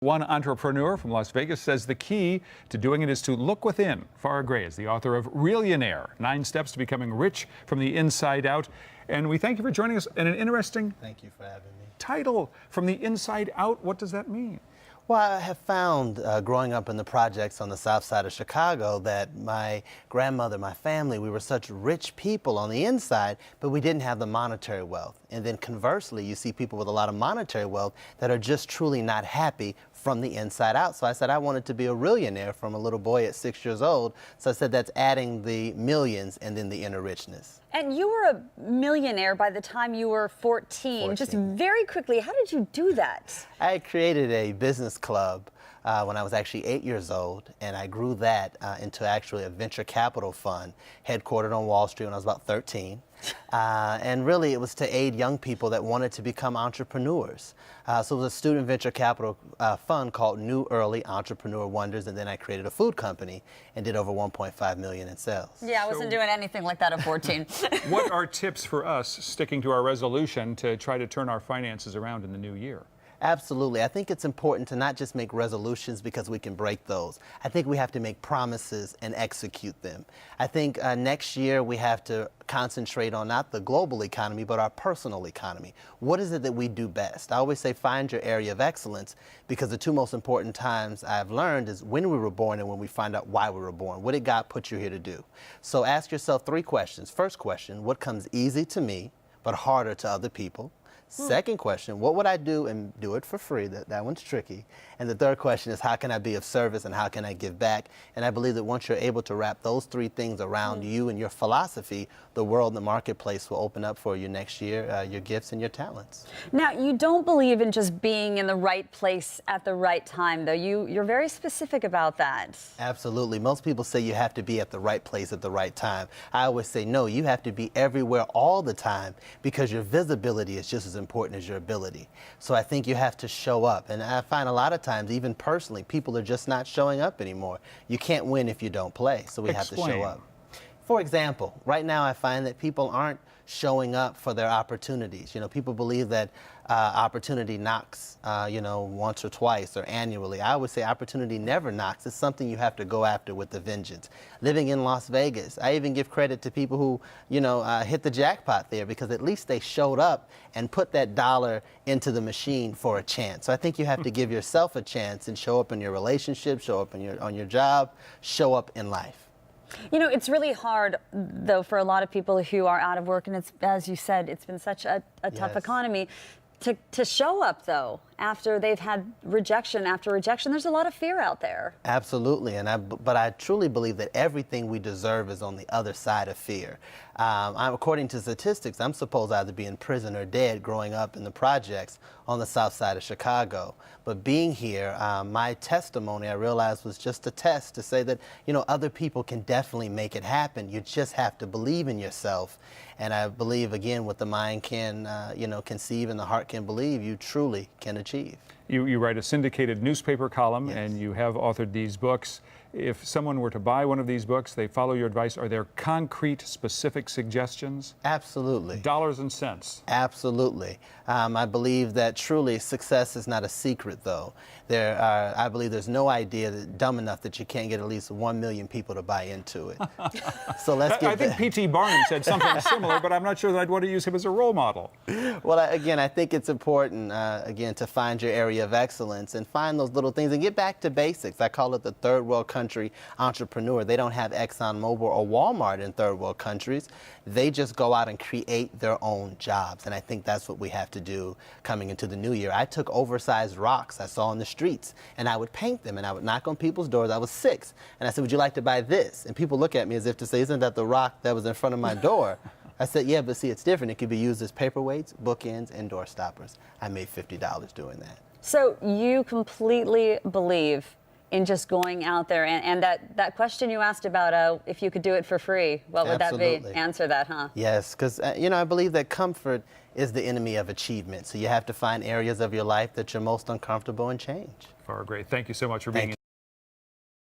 One entrepreneur from Las Vegas says the key to doing it is to look within. Farrah Gray is the author of Millionaire, 9 Steps to Becoming Rich from the Inside Out. And we thank you for joining us in an interesting Thank you for having me. title, From the Inside Out. What does that mean? Well, I have found growing up in the projects on the south side of Chicago that my grandmother, my family, we were such rich people on the inside, but we didn't have the monetary wealth. And then conversely, you see people with a lot of monetary wealth that are just truly not happy from the inside out. So I said I wanted to be a millionaire from a little boy at 6 years old. So I said that's adding the millions and then the inner richness. And you were a millionaire by the time you were 14. Just very quickly, how did you do that? I created a business club when I was actually 8 years old, and I grew that into actually a venture capital fund headquartered on Wall Street when I was about 13. And really it was to aid young people that wanted to become entrepreneurs. So it was a student venture capital fund called New Early Entrepreneur Wonders, and then I created a food company and did over 1.5 million in sales. Yeah, I wasn't doing anything like that at 14. What are tips for us sticking to our resolution to try to turn our finances around in the new year? Absolutely. I think it's important to not just make resolutions because we can break those. I think we have to make promises and execute them. I think next year we have to concentrate on not the global economy, but our personal economy. What is it that we do best? I always say find your area of excellence, because the two most important times I've learned is when we were born and when we find out why we were born. What did God put you here to do? So ask yourself 3 questions. First question, what comes easy to me but harder to other people? Second question, what would I do and do it for free? That one's tricky. And the third question is, how can I be of service and how can I give back? And I believe that once you're able to wrap those 3 things around you and your philosophy, the world and the marketplace will open up for you next year, your gifts and your talents. Now, you don't believe in just being in the right place at the right time, though. You're very specific about that. Absolutely. Most people say you have to be at the right place at the right time. I always say, no, you have to be everywhere all the time, because your visibility is just as important as your ability. So I think you have to show up. And I find a lot of times, even personally, people are just not showing up anymore. You can't win if you don't play, so we have to show up. For example, right now I find that people aren't showing up for their opportunities. You know, people believe that opportunity knocks, once or twice or annually. I would say opportunity never knocks. It's something you have to go after with a vengeance. Living in Las Vegas, I even give credit to people who, hit the jackpot there, because at least they showed up and put that dollar into the machine for a chance. So I think you have to give yourself a chance and show up in your relationship, show up on your job, show up in life. You know, it's really hard, though, for a lot of people who are out of work, and it's, as you said, it's been such a tough economy. To show up, though, after they've had rejection after rejection, there's a lot of fear out there. Absolutely, but I truly believe that everything we deserve is on the other side of fear. According to statistics, I'm supposed to either be in prison or dead growing up in the projects on the south side of Chicago. But being here, my testimony, I realized, was just a test to say that, other people can definitely make it happen. You just have to believe in yourself. And I believe, again, what the mind can, conceive and the heart can believe, you truly can achieve. You write a syndicated newspaper column, Yes. and you have authored these books. If someone were to buy one of these books, they follow your advice, are there concrete, specific suggestions? Absolutely. Dollars and cents. Absolutely. I believe that truly success is not a secret, though. I believe there's no idea dumb enough that you can't get at least 1 million people to buy into it. So let's get I think P.T. Barnum said something similar, but I'm not sure that I'd want to use him as a role model. Well, again, I think it's important, again, to find your area of excellence and find those little things and get back to basics. I call it the third world country entrepreneur. They don't have ExxonMobil or Walmart in third world countries. They just go out and create their own jobs. And I think that's what we have to do coming into the new year. I took oversized rocks I saw on the streets, and I would paint them, and I would knock on people's doors. I was 6, and I said, would you like to buy this? And people look at me as if to say, isn't that the rock that was in front of my door? I said, yeah, but see, it's different. It could be used as paperweights, bookends, and door stoppers. I made $50 doing that. So you completely believe in just going out there, and that question you asked about if you could do it for free, what would that be? Answer that, huh? Yes, because I believe that comfort is the enemy of achievement. So you have to find areas of your life that you're most uncomfortable and change. Farrah Gray, thank you so much for being